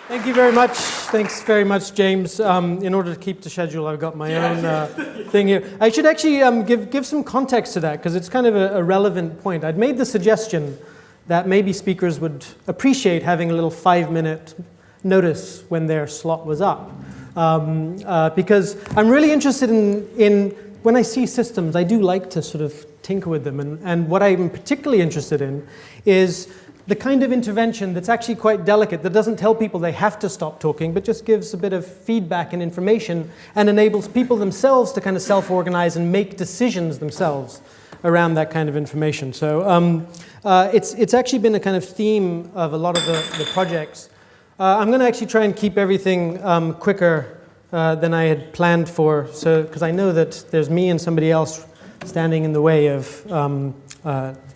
Thank you very much. Thanks very much, James. In order to keep the schedule, I've got my own thing here. I should actually give some context to that, because it's kind of a relevant point. I'd made the suggestion that maybe speakers would appreciate having a little 5-minute notice when their slot was up. Because I'm really interested in when I see systems, I do like to sort of tinker with them. And what I'm particularly interested in is the kind of intervention that's actually quite delicate, that doesn't tell people they have to stop talking, but just gives a bit of feedback and information and enables people themselves to kind of self-organize and make decisions themselves around that kind of information. So it's actually been a kind of theme of a lot of the projects. I'm going to actually try and keep everything quicker than I had planned for, because I know that there's me and somebody else standing in the way of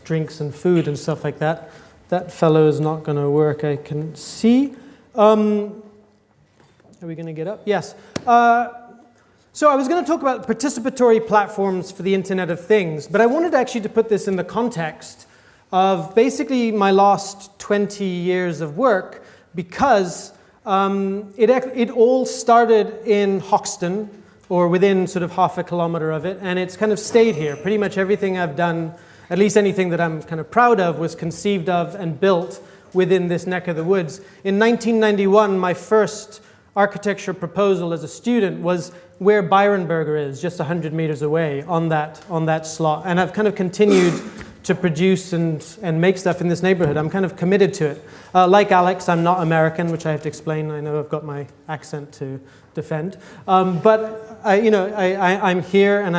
drinks and food and stuff like that. That fellow is not going to work, I can see. Are we going to get up? Yes. So I was going to talk about participatory platforms for the Internet of Things, but I wanted actually to put this in the context of basically my last 20 years of work, because it all started in Hoxton, or within sort of half a kilometer of it, and it's kind of stayed here. Pretty much everything I've done, at least anything that I'm kind of proud of, was conceived of and built within this neck of the woods. In 1991, my first architecture proposal as a student was where Byronberger is, just 100 meters away on that slot. And I've kind of continued to produce and make stuff in this neighborhood. I'm kind of committed to it. Like Alex, I'm not American, which I have to explain. I know I've got my accent to defend. But I'm here, and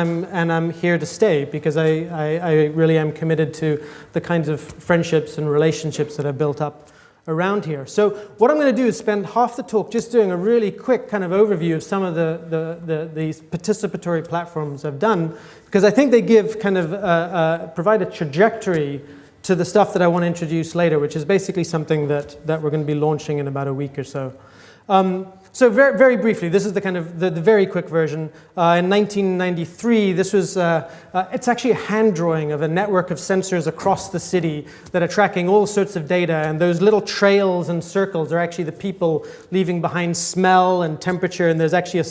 I'm here to stay, because I really am committed to the kinds of friendships and relationships that I've built up around here. So what I'm going to do is spend half the talk just doing a really quick kind of overview of some of these participatory platforms I've done, because I think they give kind of provide a trajectory to the stuff that I want to introduce later, which is basically something that we're going to be launching in about a week or so. So very, very briefly, this is the kind of the very quick version. In 1993, this was it's actually a hand drawing of a network of sensors across the city that are tracking all sorts of data, and those little trails and circles are actually the people leaving behind smell and temperature. And there's actually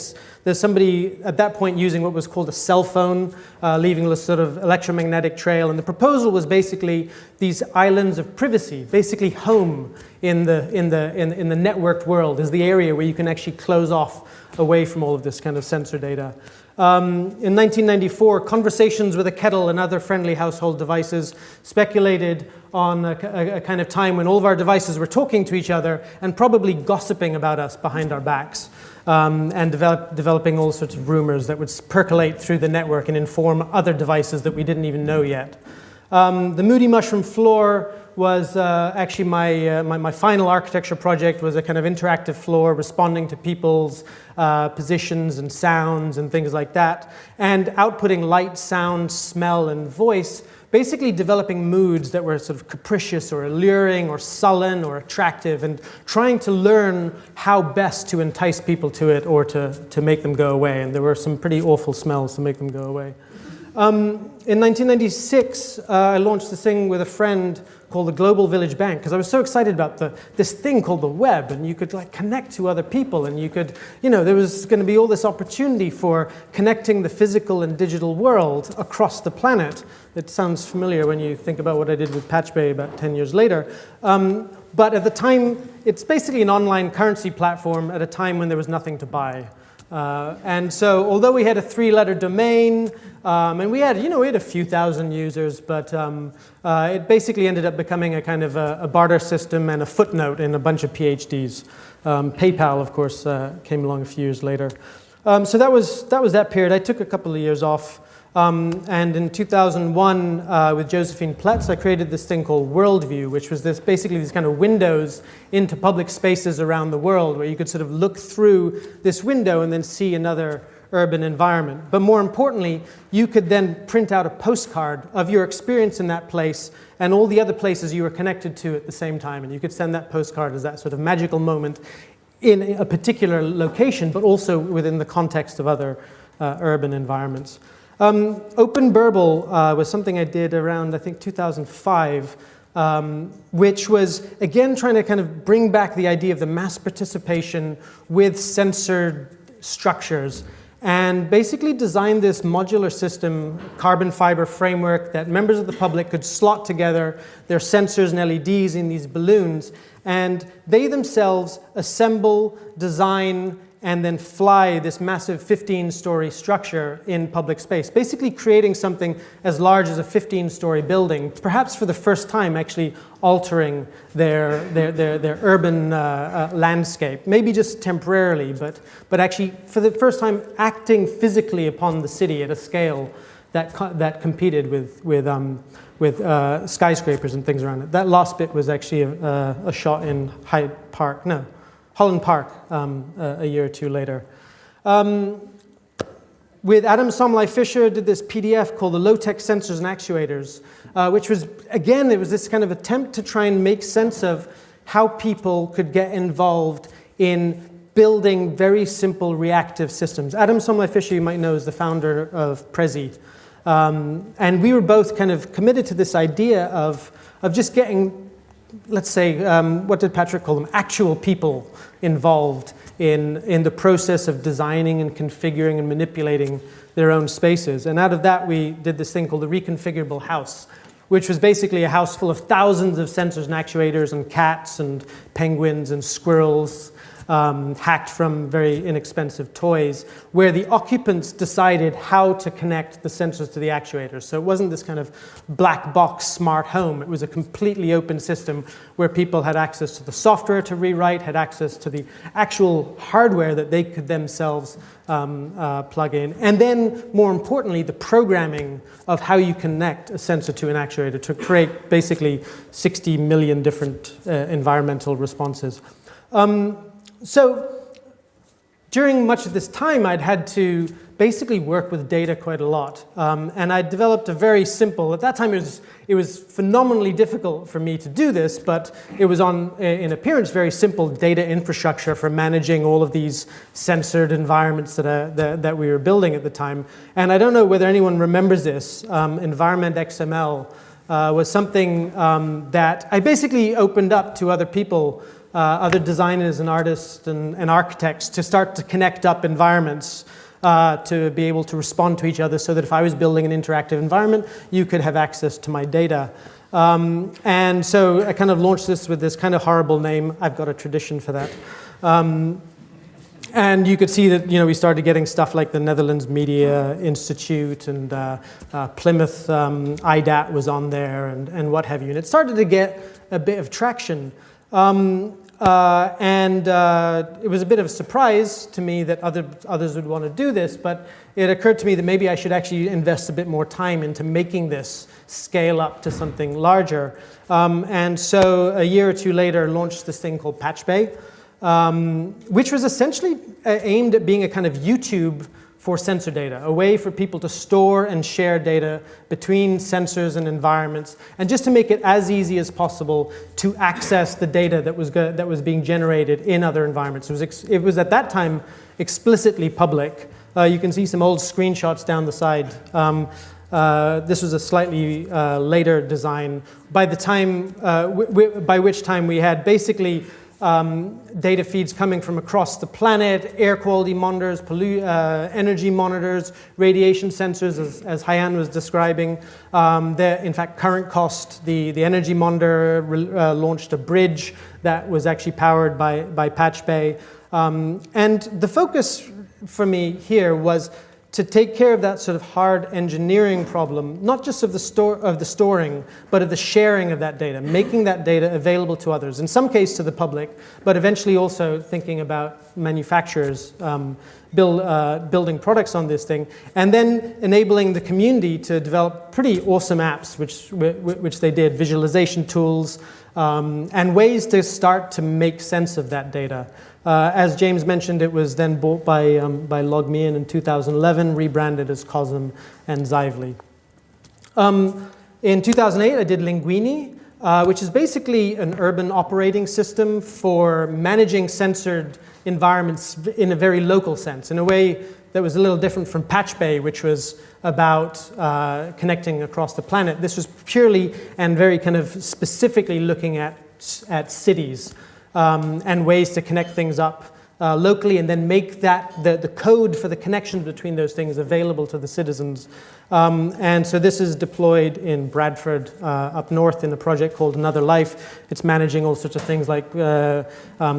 there's somebody at that point using what was called a cell phone, leaving a sort of electromagnetic trail. And the proposal was basically these islands of privacy, basically home in the networked world is the area where you can actually close off away from all of this kind of sensor data. In 1994, conversations with a kettle and other friendly household devices speculated on a kind of time when all of our devices were talking to each other and probably gossiping about us behind our backs, and developing all sorts of rumors that would percolate through the network and inform other devices that we didn't even know yet. The Moody Mushroom floor was actually my final architecture project. Was a kind of interactive floor responding to people's positions and sounds and things like that, and outputting light, sound, smell, and voice, basically developing moods that were sort of capricious or alluring or sullen or attractive, and trying to learn how best to entice people to it or to make them go away. And there were some pretty awful smells to make them go away. In 1996, I launched this thing with a friend called the Global Village Bank, because I was so excited about this thing called the web, and you could like connect to other people, and you could, there was going to be all this opportunity for connecting the physical and digital world across the planet. It sounds familiar when you think about what I did with Patchbay about 10 years later. But at the time, it's basically an online currency platform at a time when there was nothing to buy. And so, although we had a 3-letter domain, and we had a few thousand users, but it basically ended up becoming a kind of a barter system and a footnote in a bunch of PhDs. PayPal, of course, came along a few years later. So that was that period. I took a couple of years off. And in 2001, with Josephine Pletz, I created this thing called Worldview, which was basically these kind of windows into public spaces around the world, where you could sort of look through this window and then see another urban environment. But more importantly, you could then print out a postcard of your experience in that place and all the other places you were connected to at the same time. And you could send that postcard as that sort of magical moment in a particular location, but also within the context of other urban environments. Openbirbal was something I did around, I think, 2005. which was, again, trying to kind of bring back the idea of the mass participation with censored structures, and basically designed this modular system, carbon fiber framework that members of the public could slot together their sensors and LEDs in these balloons, and they themselves assemble, design, and then fly this massive 15-story structure in public space, basically creating something as large as a 15-story building, perhaps for the first time actually altering their urban landscape, maybe just temporarily, but actually for the first time acting physically upon the city at a scale that competed with skyscrapers and things around it. That last bit was actually a shot in Holland Park a year or two later. With Adam Somlai Fisher, did this PDF called the Low-Tech Sensors and Actuators, which was, again, it was this kind of attempt to try and make sense of how people could get involved in building very simple reactive systems. Adam Somlai Fisher, you might know, is the founder of Prezi. And we were both kind of committed to this idea of just getting, let's say, what did Patrick call them? Actual people involved in the process of designing and configuring and manipulating their own spaces. And out of that, we did this thing called the reconfigurable house, which was basically a house full of thousands of sensors and actuators and cats and penguins and squirrels, hacked from very inexpensive toys, where the occupants decided how to connect the sensors to the actuators. So it wasn't this kind of black box smart home. It was a completely open system where people had access to the software to rewrite, had access to the actual hardware that they could themselves plug in. And then, more importantly, the programming of how you connect a sensor to an actuator to create basically 60 million different environmental responses. So during much of this time, I'd had to basically work with data quite a lot. And I developed a very simple, at that time it was phenomenally difficult for me to do this, but it was in appearance, very simple data infrastructure for managing all of these censored environments that we were building at the time. And I don't know whether anyone remembers this. Environment XML was something that I basically opened up to other people, other designers and artists and architects, to start to connect up environments to be able to respond to each other, so that if I was building an interactive environment, you could have access to my data. And so I kind of launched this with this kind of horrible name. I've got a tradition for that. And you could see that, we started getting stuff like the Netherlands Media Institute and Plymouth IDAT was on there and what have you. And it started to get a bit of traction. It was a bit of a surprise to me that others would want to do this, but it occurred to me that maybe I should actually invest a bit more time into making this scale up to something larger. And so a year or two later, launched this thing called Patchbay, which was essentially aimed at being a kind of YouTube for sensor data, a way for people to store and share data between sensors and environments, and just to make it as easy as possible to access the data that was being generated in other environments. It was at that time explicitly public. You can see some old screenshots down the side. This was a slightly later design. By the time, by which time we had basically data feeds coming from across the planet, air quality monitors, energy monitors, radiation sensors, as Haiyan was describing. In fact, current cost, the energy monitor launched a bridge that was actually powered by Patchbay. And the focus for me here was to take care of that sort of hard engineering problem, not just of the storing, but of the sharing of that data, making that data available to others, in some case to the public, but eventually also thinking about manufacturers building products on this thing, and then enabling the community to develop pretty awesome apps, which they did, visualization tools, and ways to start to make sense of that data. As James mentioned, it was then bought by LogMeIn in 2011, rebranded as Cosm and Xively. In 2008, I did Linguine, which is basically an urban operating system for managing censored environments in a very local sense, in a way that was a little different from Patchbay, which was about connecting across the planet. This was purely and very kind of specifically looking at cities and ways to connect things up locally and then make that the code for the connection between those things available to the citizens. And so this is deployed in Bradford up north in a project called Another Life. It's managing all sorts of things like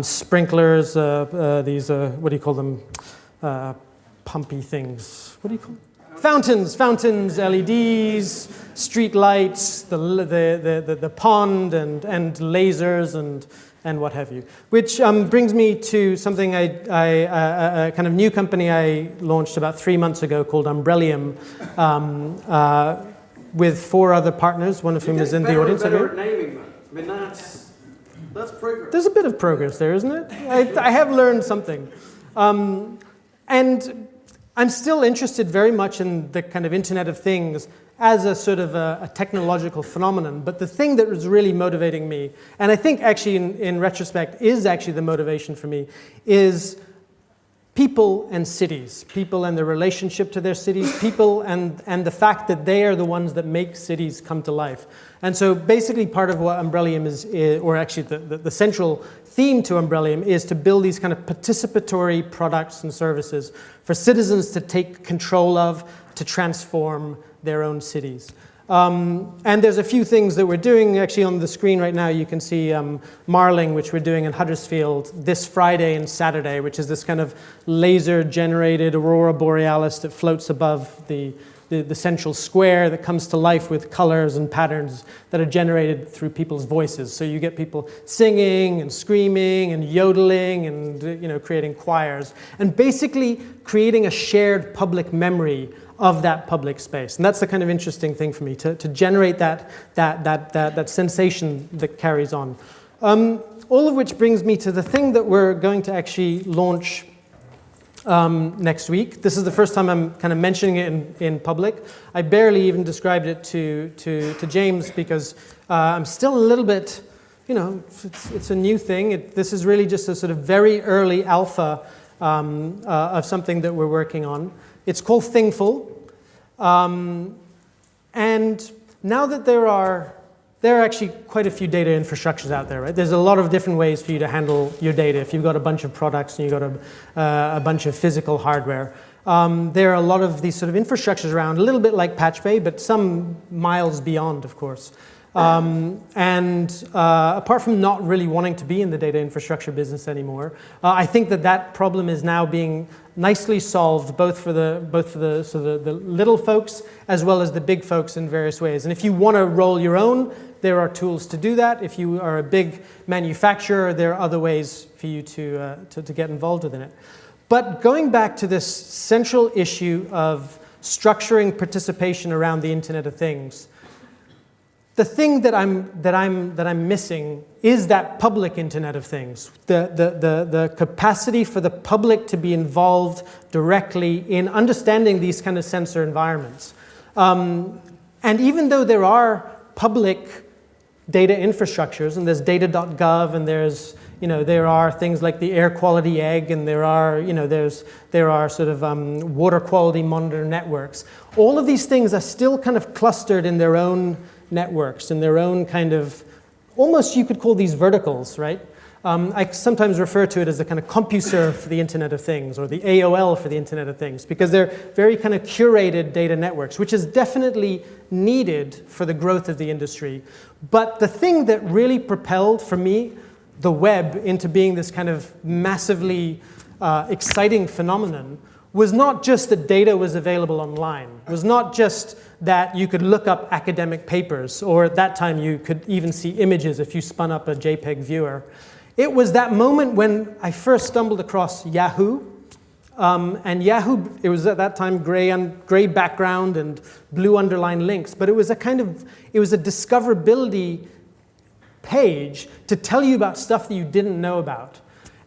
sprinklers, these, what do you call them, pumpy things. What do you call them? Fountains, LEDs, street lights, the pond and lasers and what have you. Which brings me to something a kind of new company I launched about 3 months ago called Umbrellium, with 4 other partners, one of whom is in the audience. Better at naming that. I mean, that's progress. There's a bit of progress there, isn't it? I have learned something. And I'm still interested very much in the kind of Internet of Things as a sort of a technological phenomenon. But the thing that was really motivating me, and I think actually in retrospect is actually the motivation for me, is people and cities, people and their relationship to their cities, people and the fact that they are the ones that make cities come to life. And so basically part of what Umbrellium is or actually the central theme to Umbrellium is to build these kind of participatory products and services for citizens to take control of, to transform their own cities. And there's a few things that we're doing. Actually, on the screen right now, you can see Marling, which we're doing in Huddersfield this Friday and Saturday, which is this kind of laser-generated aurora borealis that floats above the central square that comes to life with colors and patterns that are generated through people's voices. So you get people singing and screaming and yodeling and creating choirs and basically creating a shared public memory of that public space. And that's the kind of interesting thing for me, to generate that sensation that carries on. All of which brings me to the thing that we're going to actually launch next week. This is the first time I'm kind of mentioning it in public. I barely even described it to James because I'm still a little bit, it's a new thing. This is really just a sort of very early alpha of something that we're working on. It's called Thingful. And now that there are actually quite a few data infrastructures out there, right? There's a lot of different ways for you to handle your data. If you've got a bunch of products and you've got a bunch of physical hardware, there are a lot of these sort of infrastructures around, a little bit like Patchbay, but some miles beyond, of course. Apart from not really wanting to be in the data infrastructure business anymore, I think that problem is now being nicely solved both for the little folks as well as the big folks in various ways. And if you want to roll your own, there are tools to do that. If you are a big manufacturer, there are other ways for you to get involved within it. But going back to this central issue of structuring participation around the Internet of Things, the thing that I'm missing is that public Internet of Things, the capacity for the public to be involved directly in understanding these kind of sensor environments. And even though there are public data infrastructures, and there's data.gov, and there are things like the air quality egg, and there are sort of water quality monitor networks. All of these things are still kind of clustered in their own networks, in their own kind of, almost you could call these verticals, right? I sometimes refer to it as the kind of CompuServe for the Internet of Things, or the AOL for the Internet of Things, because they're very kind of curated data networks, which is definitely needed for the growth of the industry. But the thing that really propelled, for me, the web into being this kind of massively exciting phenomenon was not just that data was available online, was not just that you could look up academic papers, or at that time you could even see images if you spun up a JPEG viewer. It was that moment when I first stumbled across Yahoo, and Yahoo, it was at that time gray background and blue underlined links, but it was a discoverability page to tell you about stuff that you didn't know about.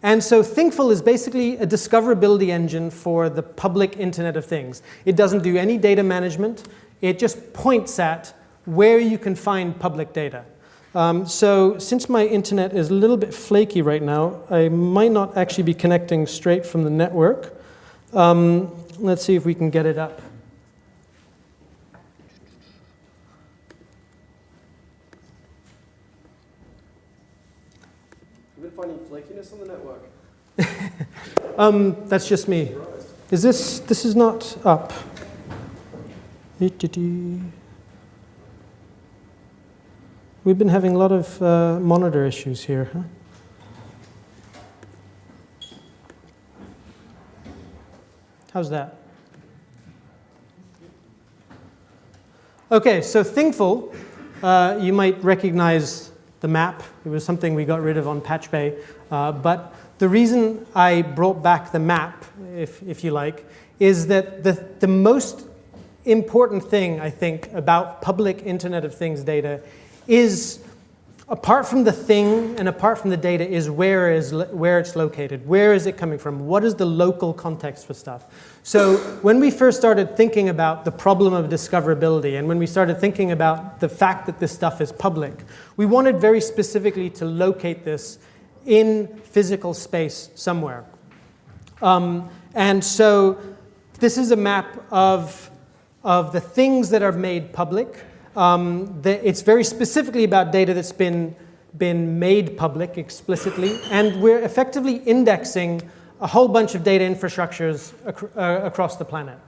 And so Thingful is basically a discoverability engine for the public Internet of Things. It doesn't do any data management. It just points at where you can find public data. So since my internet is a little bit flaky right now, I might not actually be connecting straight from the network. let's see if we can get it up. You've been finding flakiness on the network. That's just me. Is this is not up. We've been having a lot of monitor issues here, huh? How's that? Okay, so Thingful, you might recognize the map. It was something we got rid of on Patchbay. But the reason I brought back the map, if you like, is that the most important thing, I think, about public Internet of Things data is, apart from the thing and apart from the data, is where it's located. Where is it coming from? What is the local context for stuff? So when we first started thinking about the problem of discoverability, and when we started thinking about the fact that this stuff is public, we wanted very specifically to locate this in physical space somewhere. And so this is a map of the things that are made public. It's very specifically about data that's been made public explicitly, and we're effectively indexing a whole bunch of data infrastructures across the planet.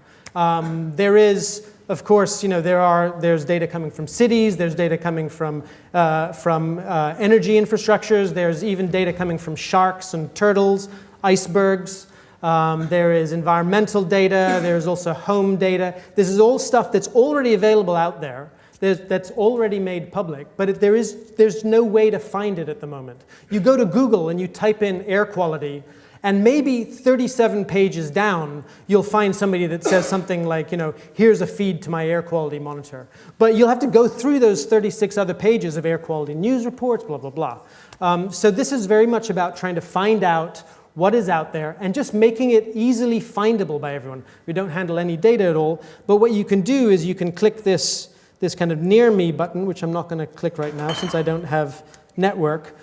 There is, of course, there's data coming from cities, there's data coming from energy infrastructures, there's even data coming from sharks and turtles, icebergs. There is environmental data, there's also home data. This is all stuff that's already available out there, that's already made public, but there's no way to find it at the moment. You go to Google and you type in air quality, and maybe 37 pages down, you'll find somebody that says something like, here's a feed to my air quality monitor. But you'll have to go through those 36 other pages of air quality news reports, blah, blah, blah. So this is very much about trying to find out what is out there and just making it easily findable by everyone. We don't handle any data at all, but what you can do is you can click this kind of near me button, which I'm not going to click right now since I don't have network.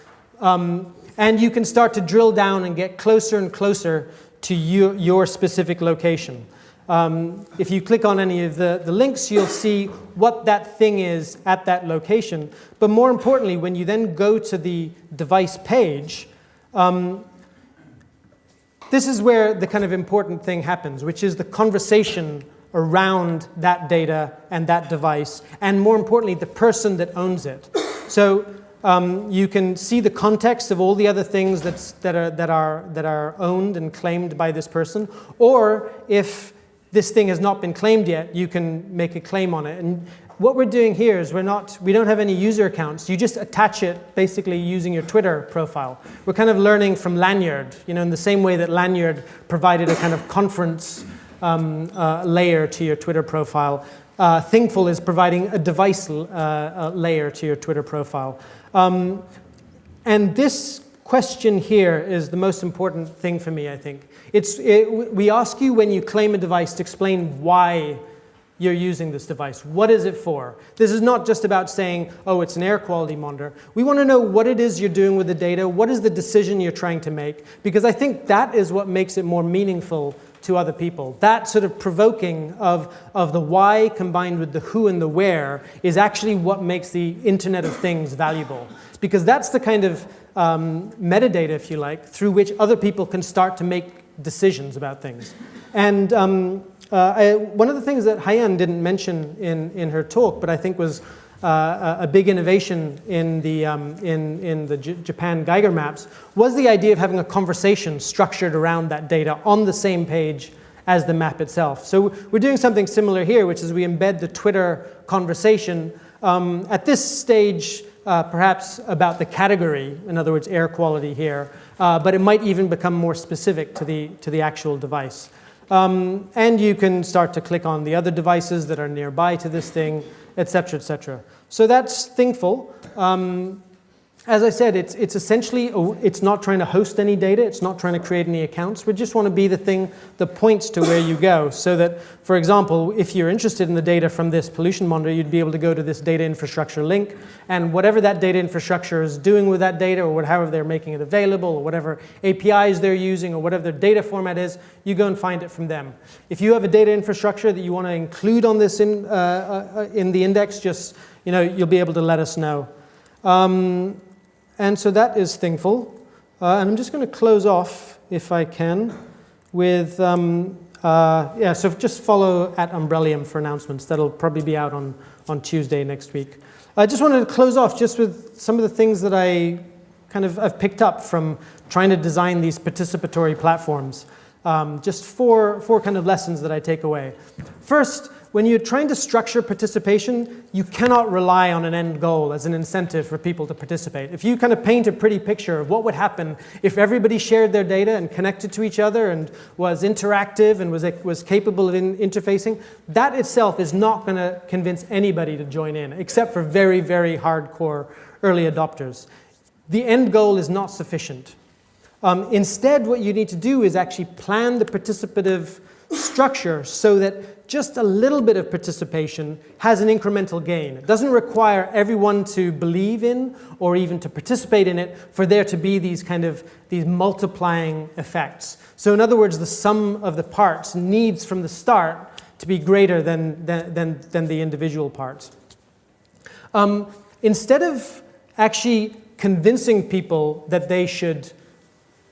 And you can start to drill down and get closer and closer to your specific location. If you click on any of the links, you'll see what that thing is at that location. But more importantly, when you then go to the device page, this is where the kind of important thing happens, which is the conversation around that data and that device, and more importantly, the person that owns it. So you can see the context of all the other things that are owned and claimed by this person, or if this thing has not been claimed yet, you can make a claim on it. And what we're doing here is we don't have any user accounts. You just attach it basically using your Twitter profile. We're kind of learning from Lanyard, in the same way that Lanyard provided a kind of conference layer to your Twitter profile. Thingful is providing a device layer to your Twitter profile. And this question here is the most important thing for me, I think. We ask you when you claim a device to explain why you're using this device. What is it for? This is not just about saying, oh, it's an air quality monitor. We want to know what it is you're doing with the data, what is the decision you're trying to make, because I think that is what makes it more meaningful to other people. That sort of provoking of the why combined with the who and the where is actually what makes the Internet of Things valuable. Because that's the kind of metadata, if you like, through which other people can start to make decisions about things. And one of the things that Haiyan didn't mention in her talk, but I think was a big innovation in the Japan Geiger maps, was the idea of having a conversation structured around that data on the same page as the map itself. So we're doing something similar here, which is we embed the Twitter conversation at this stage, perhaps about the category, in other words, air quality here, but it might even become more specific to the actual device. And you can start to click on the other devices that are nearby to this thing, et cetera, et cetera. So that's Thingful. as I said, it's essentially, it's not trying to host any data, it's not trying to create any accounts. We just want to be the thing that points to where you go, so that, for example, if you're interested in the data from this pollution monitor, you'd be able to go to this data infrastructure link, and whatever that data infrastructure is doing with that data, or however they're making it available, or whatever APIs they're using, or whatever their data format is, you go and find it from them. If you have a data infrastructure that you want to include on this in the index, just, you'll be able to let us know. And so that is Thingful. And I'm just going to close off, if I can, with, so just follow at Umbrellium for announcements. That'll probably be out on Tuesday next week. I just wanted to close off just with some of the things that I've picked up from trying to design these participatory platforms. Just four kind of lessons that I take away. First, when you're trying to structure participation, you cannot rely on an end goal as an incentive for people to participate. If you kind of paint a pretty picture of what would happen if everybody shared their data and connected to each other and was interactive and was capable of interfacing, that itself is not going to convince anybody to join in, except for very, very hardcore early adopters. The end goal is not sufficient. Instead, what you need to do is actually plan the participative structure so that just a little bit of participation has an incremental gain. It doesn't require everyone to believe in or even to participate in it for there to be these multiplying effects. So in other words, the sum of the parts needs from the start to be greater than the individual parts. Instead of actually convincing people that they should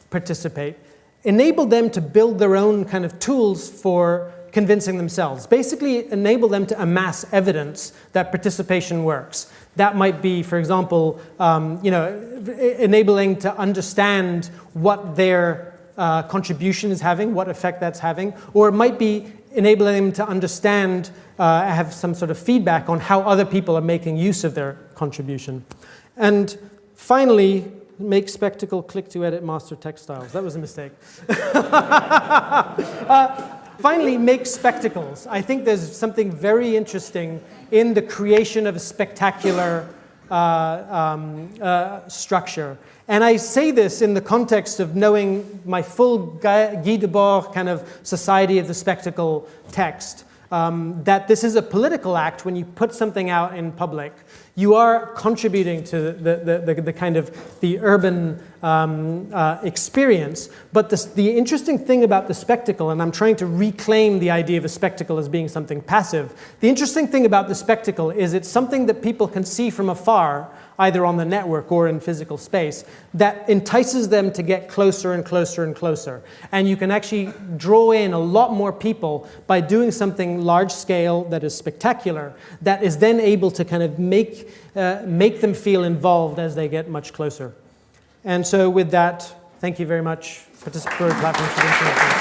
participate, enable them to build their own kind of tools for convincing themselves. Basically, enable them to amass evidence that participation works. That might be, for example, enabling to understand what their contribution is having, what effect that's having, or it might be enabling them to understand, have some sort of feedback on how other people are making use of their contribution. And finally, make spectacle, click to edit master textiles. That was a mistake. Finally, make spectacles. I think there's something very interesting in the creation of a spectacular structure. And I say this in the context of knowing my full Guy Debord kind of Society of the Spectacle text. That this is a political act when you put something out in public. You are contributing to the kind of the urban experience. But the interesting thing about the spectacle, and I'm trying to reclaim the idea of a spectacle as being something passive. The interesting thing about the spectacle is it's something that people can see from afar, either on the network or in physical space, that entices them to get closer and closer and closer. And you can actually draw in a lot more people by doing something large scale that is spectacular, that is then able to kind of make them feel involved as they get much closer. And so with that, thank you very much. Participatory platforms for the internet.